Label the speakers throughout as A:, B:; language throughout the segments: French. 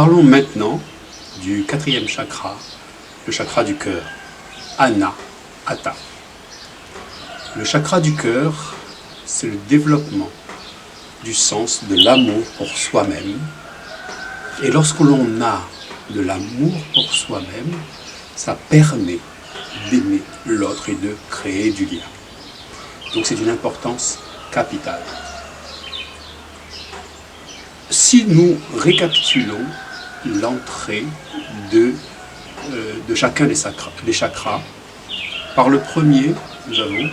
A: Parlons maintenant du quatrième chakra, le chakra du cœur, Anahata. Le chakra du cœur, c'est le développement du sens de l'amour pour soi-même. Et lorsque l'on a de l'amour pour soi-même, ça permet d'aimer l'autre et de créer du lien. Donc c'est d'une importance capitale. Si nous récapitulons l'entrée de chacun des chakras, par le premier, nous avons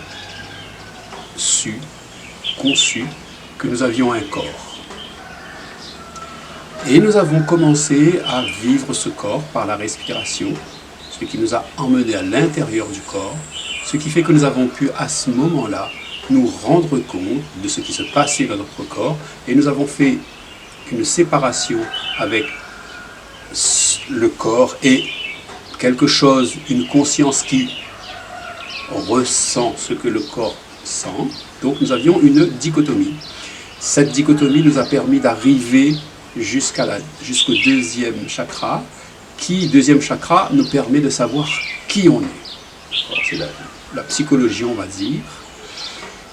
A: conçu que nous avions un corps. Et nous avons commencé à vivre ce corps par la respiration, ce qui nous a emmenés à l'intérieur du corps, ce qui fait que nous avons pu à ce moment-là nous rendre compte de ce qui se passait dans notre corps, et nous avons fait une séparation avec le corps et quelque chose, une conscience qui ressent ce que le corps sent. Donc nous avions une dichotomie. Cette dichotomie nous a permis d'arriver jusqu'au deuxième chakra, deuxième chakra nous permet de savoir qui on est. C'est la psychologie, on va dire.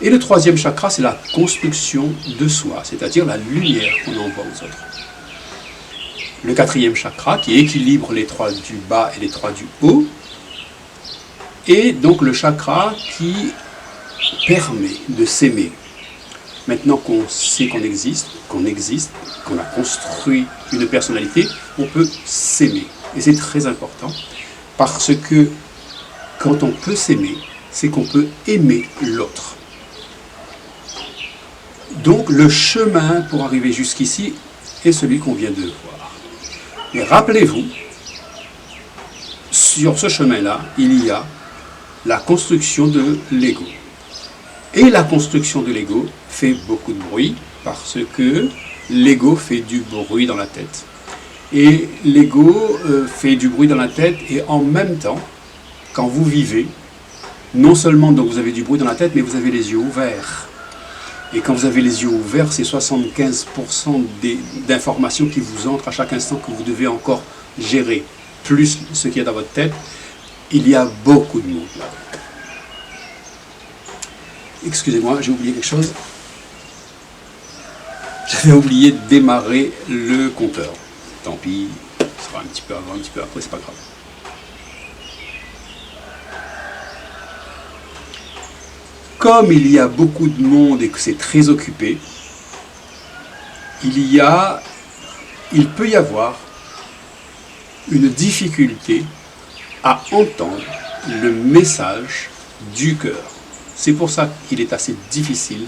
A: Et le troisième chakra, c'est la construction de soi, c'est-à-dire la lumière qu'on envoie aux autres. Le quatrième chakra, qui équilibre les trois du bas et les trois du haut, et donc le chakra qui permet de s'aimer. Maintenant qu'on sait qu'on existe, qu'on a construit une personnalité, on peut s'aimer. Et c'est très important, parce que quand on peut s'aimer, c'est qu'on peut aimer l'autre. Donc le chemin pour arriver jusqu'ici est celui qu'on vient de voir. Mais rappelez-vous, sur ce chemin-là, il y a la construction de l'ego. Et la construction de l'ego fait beaucoup de bruit, parce que l'ego fait du bruit dans la tête. Et l'ego fait du bruit dans la tête, et en même temps, quand vous vivez, non seulement donc vous avez du bruit dans la tête, mais vous avez les yeux ouverts. Et quand vous avez les yeux ouverts, c'est 75% d'informations qui vous entrent à chaque instant que vous devez encore gérer, plus ce qu'il y a dans votre tête. Il y a beaucoup de monde là. Excusez-moi, j'ai oublié quelque chose. J'avais oublié de démarrer le compteur. Tant pis, ce sera un petit peu avant, un petit peu après, c'est pas grave. Comme il y a beaucoup de monde et que c'est très occupé, il peut y avoir une difficulté à entendre le message du cœur. C'est pour ça qu'il est assez difficile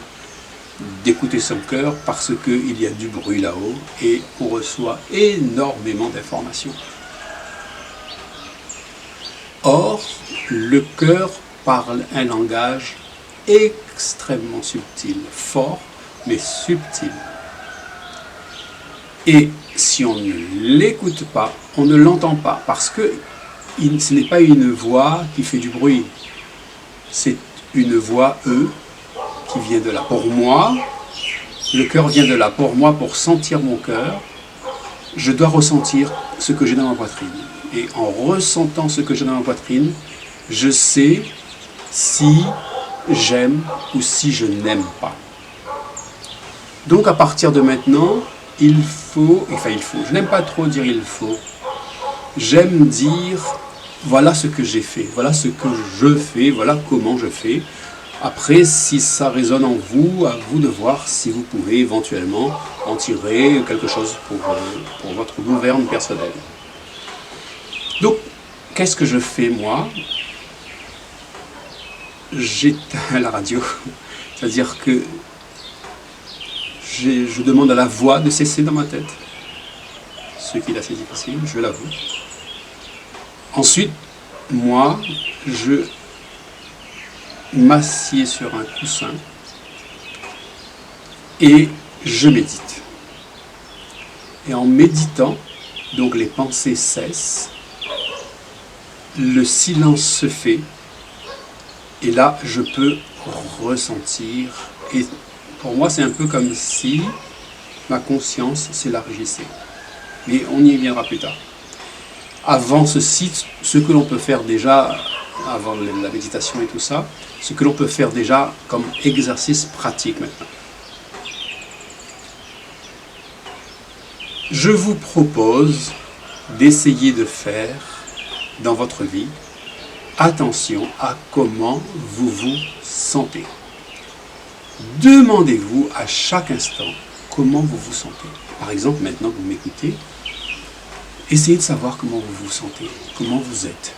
A: d'écouter son cœur, parce qu'il y a du bruit là-haut et on reçoit énormément d'informations. Or, le cœur parle un langage extrêmement subtil, fort, mais subtil. Et si on ne l'écoute pas, on ne l'entend pas, parce que ce n'est pas une voix qui fait du bruit, c'est une voix qui vient de là. Pour moi, le cœur vient de là. Pour moi, pour sentir mon cœur, je dois ressentir ce que j'ai dans ma poitrine. Et en ressentant ce que j'ai dans ma poitrine, je sais si j'aime ou si je n'aime pas. Donc à partir de maintenant, je n'aime pas trop dire il faut, j'aime dire voilà ce que j'ai fait, voilà ce que je fais, voilà comment je fais. Après, si ça résonne en vous, à vous de voir si vous pouvez éventuellement en tirer quelque chose pour votre gouverne personnelle. Donc, qu'est-ce que je fais moi? J'éteins la radio, c'est-à-dire que je demande à la voix de cesser dans ma tête, ce qui est assez difficile, je l'avoue. Ensuite, moi, je m'assieds sur un coussin et je médite. Et en méditant, donc les pensées cessent, le silence se fait, et là, je peux ressentir. Et pour moi, c'est un peu comme si ma conscience s'élargissait. Mais on y viendra plus tard. Avant ceci, ce que l'on peut faire déjà, avant la méditation et tout ça, ce que l'on peut faire déjà comme exercice pratique maintenant. Je vous propose d'essayer de faire dans votre vie attention à comment vous vous sentez. Demandez-vous à chaque instant comment vous vous sentez. Par exemple, maintenant que vous m'écoutez, essayez de savoir comment vous vous sentez, comment vous êtes,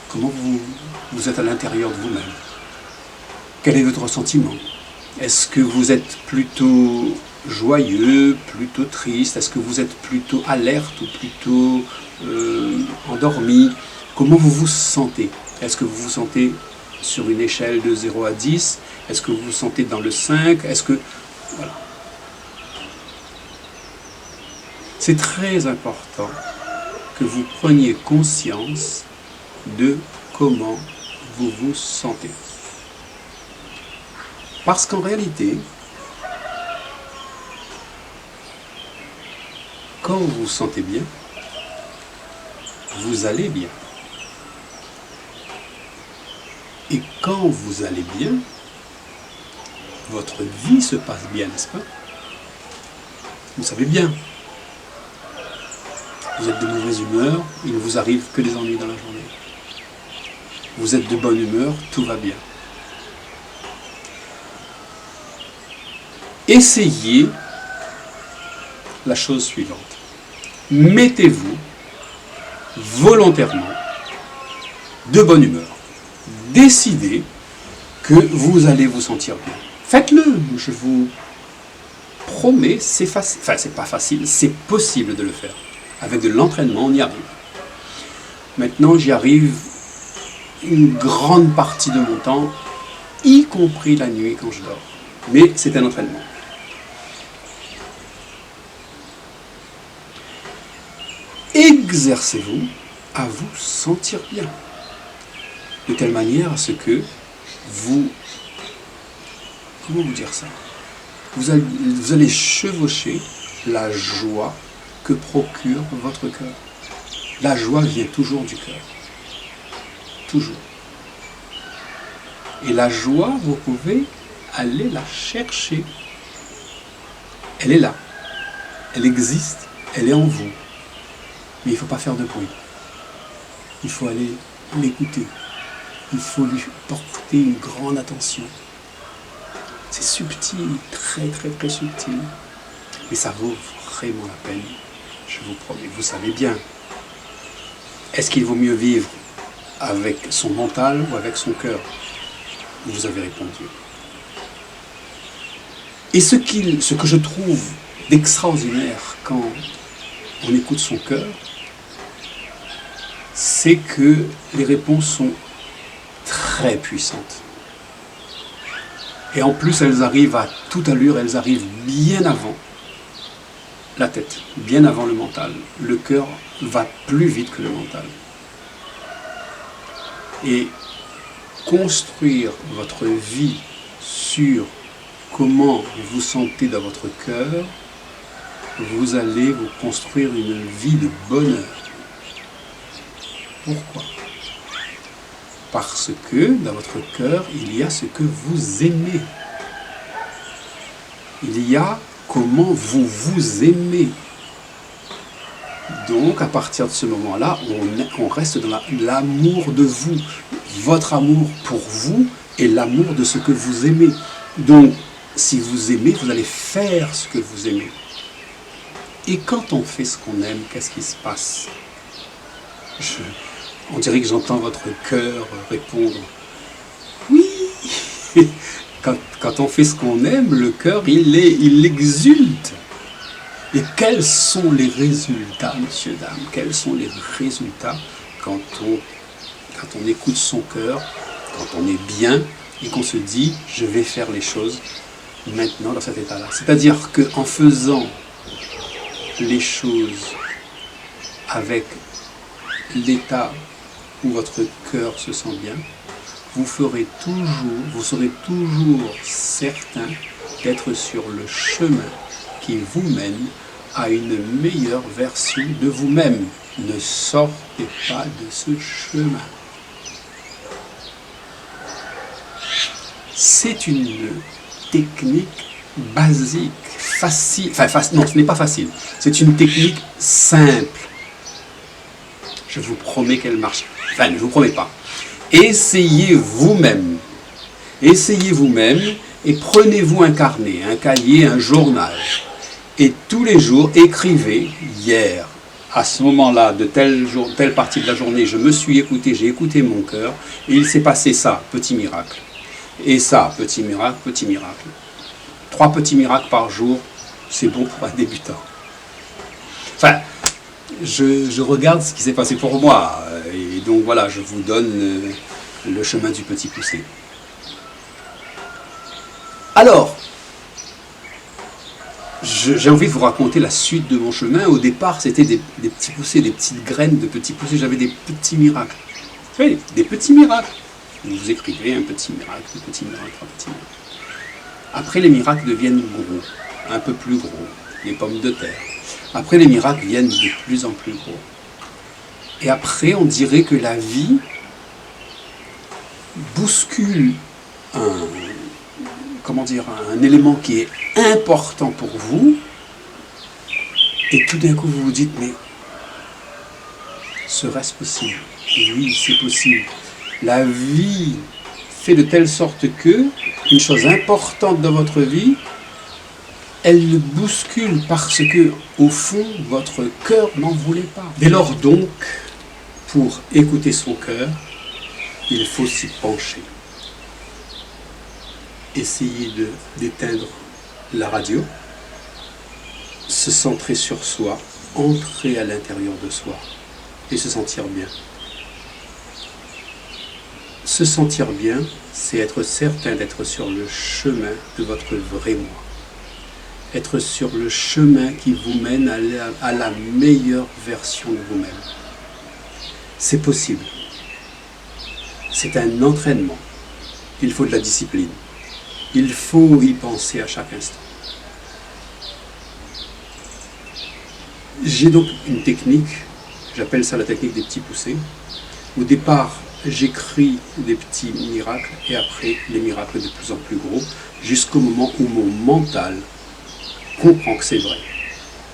A: comment vous êtes à l'intérieur de vous-même. Quel est votre sentiment? Est-ce que vous êtes plutôt joyeux, plutôt triste? Est-ce que vous êtes plutôt alerte ou plutôt endormi? Comment vous vous sentez? Est-ce que vous vous sentez sur une échelle de 0 à 10? Est-ce que vous vous sentez dans le 5? Est-ce que... Voilà. C'est très important que vous preniez conscience de comment vous vous sentez. Parce qu'en réalité, quand vous vous sentez bien, vous allez bien. Et quand vous allez bien, votre vie se passe bien, n'est-ce pas? Vous savez bien. Vous êtes de mauvaise humeur, il ne vous arrive que des ennuis dans la journée. Vous êtes de bonne humeur, tout va bien. Essayez la chose suivante. Mettez-vous volontairement de bonne humeur. Décidez que vous allez vous sentir bien. Faites-le, je vous promets, c'est facile. Enfin, c'est pas facile, c'est possible de le faire. Avec de l'entraînement, on y arrive. Maintenant, j'y arrive une grande partie de mon temps, y compris la nuit quand je dors. Mais c'est un entraînement. Exercez-vous à vous sentir bien. De telle manière à ce que vous... Comment vous dire ça? Vous allez chevaucher la joie que procure votre cœur. La joie vient toujours du cœur. Toujours. Et la joie, vous pouvez aller la chercher. Elle est là. Elle existe. Elle est en vous. Mais il ne faut pas faire de bruit. Il faut aller l'écouter. Il faut lui porter une grande attention. C'est subtil, très très très subtil. Mais ça vaut vraiment la peine. Je vous promets, vous savez bien. Est-ce qu'il vaut mieux vivre avec son mental ou avec son cœur? Vous avez répondu. Et ce que je trouve d'extraordinaire quand on écoute son cœur, c'est que les réponses sont très puissantes. Et en plus, elles arrivent à toute allure, elles arrivent bien avant la tête, bien avant le mental. Le cœur va plus vite que le mental. Et construire votre vie sur comment vous vous sentez dans votre cœur, vous allez vous construire une vie de bonheur. Pourquoi? Parce que dans votre cœur, il y a ce que vous aimez. Il y a comment vous vous aimez. Donc, à partir de ce moment-là, on reste dans l'amour de vous. Votre amour pour vous et l'amour de ce que vous aimez. Donc, si vous aimez, vous allez faire ce que vous aimez. Et quand on fait ce qu'on aime, qu'est-ce qui se passe? On dirait que j'entends votre cœur répondre « Oui !» Quand on fait ce qu'on aime, le cœur, il exulte. Et quels sont les résultats, messieurs, dames? Quels sont les résultats quand on écoute son cœur, quand on est bien et qu'on se dit « Je vais faire les choses maintenant dans cet état-là ». C'est-à-dire qu'en faisant les choses avec l'état où votre cœur se sent bien, vous serez toujours certain d'être sur le chemin qui vous mène à une meilleure version de vous-même. Ne sortez pas de ce chemin. C'est une technique basique, facile, non, ce n'est pas facile, c'est une technique simple. Je vous promets qu'elle marche. Enfin, ne vous promets pas. Essayez vous-même et prenez-vous un carnet, un cahier, un journal. Et tous les jours, écrivez hier, à ce moment-là, de telle partie de la journée, je me suis écouté, j'ai écouté mon cœur, et il s'est passé ça, petit miracle. Et ça, petit miracle, petit miracle. 3 petits miracles par jour, c'est bon pour un débutant. Enfin, je regarde ce qui s'est passé pour moi, et donc voilà, je vous donne le chemin du petit poussé. Alors, j'ai envie de vous raconter la suite de mon chemin. Au départ, c'était des petits poussés, des petites graines de petits poussés. J'avais des petits miracles. Vous voyez, des petits miracles. Vous écrivez un petit miracle, un petit miracle, un petit miracle. Après, les miracles deviennent gros, un peu plus gros, les pommes de terre. Après, les miracles viennent de plus en plus gros. Et après, on dirait que la vie bouscule un élément qui est important pour vous, et tout d'un coup vous vous dites, mais serait-ce possible? Et oui, c'est possible. La vie fait de telle sorte que une chose importante dans votre vie, elle le bouscule parce que, au fond, votre cœur n'en voulait pas. Dès lors donc, pour écouter son cœur, il faut s'y pencher. Essayez d'éteindre la radio, se centrer sur soi, entrer à l'intérieur de soi et se sentir bien. Se sentir bien, c'est être certain d'être sur le chemin de votre vrai moi. Être sur le chemin qui vous mène à la meilleure version de vous-même. C'est possible. C'est un entraînement. Il faut de la discipline. Il faut y penser à chaque instant. J'ai donc une technique, j'appelle ça la technique des petits poussés. Au départ, j'écris des petits miracles et après les miracles de plus en plus gros, jusqu'au moment où mon mental comprend que c'est vrai.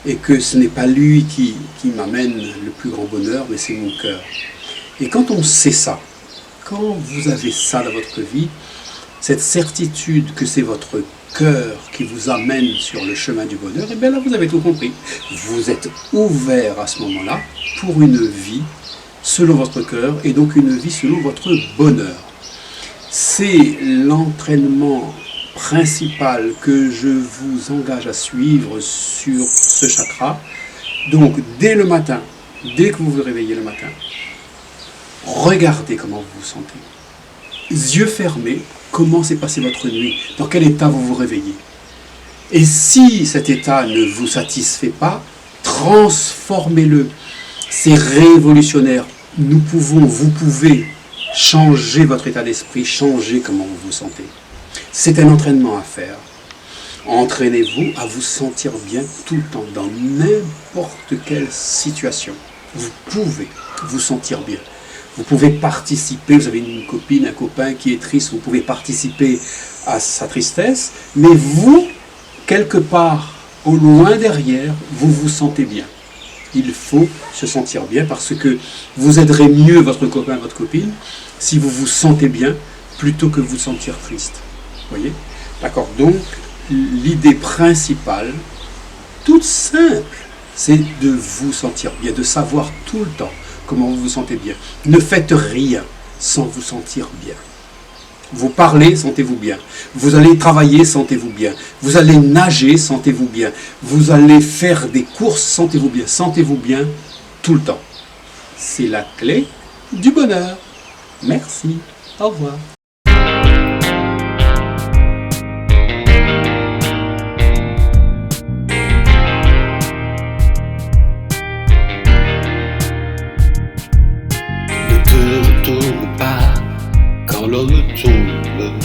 A: Et que ce n'est pas lui qui m'amène le plus grand bonheur, mais c'est mon cœur. Et quand on sait ça, quand vous avez ça dans votre vie, cette certitude que c'est votre cœur qui vous amène sur le chemin du bonheur, et bien là vous avez tout compris. Vous êtes ouvert à ce moment-là pour une vie selon votre cœur et donc une vie selon votre bonheur. C'est l'entraînement principal que je vous engage à suivre sur ce chakra. Donc dès le matin, dès que vous vous réveillez le matin, regardez comment vous vous sentez. Yeux fermés, comment s'est passée votre nuit, dans quel état vous vous réveillez. Et si cet état ne vous satisfait pas, transformez-le. C'est révolutionnaire. Vous pouvez changer votre état d'esprit, changer comment vous vous sentez. C'est un entraînement à faire. Entraînez-vous à vous sentir bien tout le temps, dans n'importe quelle situation. Vous pouvez vous sentir bien. Vous pouvez participer, vous avez une copine, un copain qui est triste, vous pouvez participer à sa tristesse, mais vous, quelque part, au loin derrière, vous vous sentez bien. Il faut se sentir bien parce que vous aiderez mieux votre copain, votre copine, si vous vous sentez bien, plutôt que vous sentir triste. Vous voyez? D'accord? Donc, l'idée principale, toute simple, c'est de vous sentir bien, de savoir tout le temps comment vous vous sentez bien. Ne faites rien sans vous sentir bien. Vous parlez, sentez-vous bien. Vous allez travailler, sentez-vous bien. Vous allez nager, sentez-vous bien. Vous allez faire des courses, sentez-vous bien. Sentez-vous bien tout le temps. C'est la clé du bonheur. Merci. Au revoir.
B: Tout ou pas, quand l'homme tombe,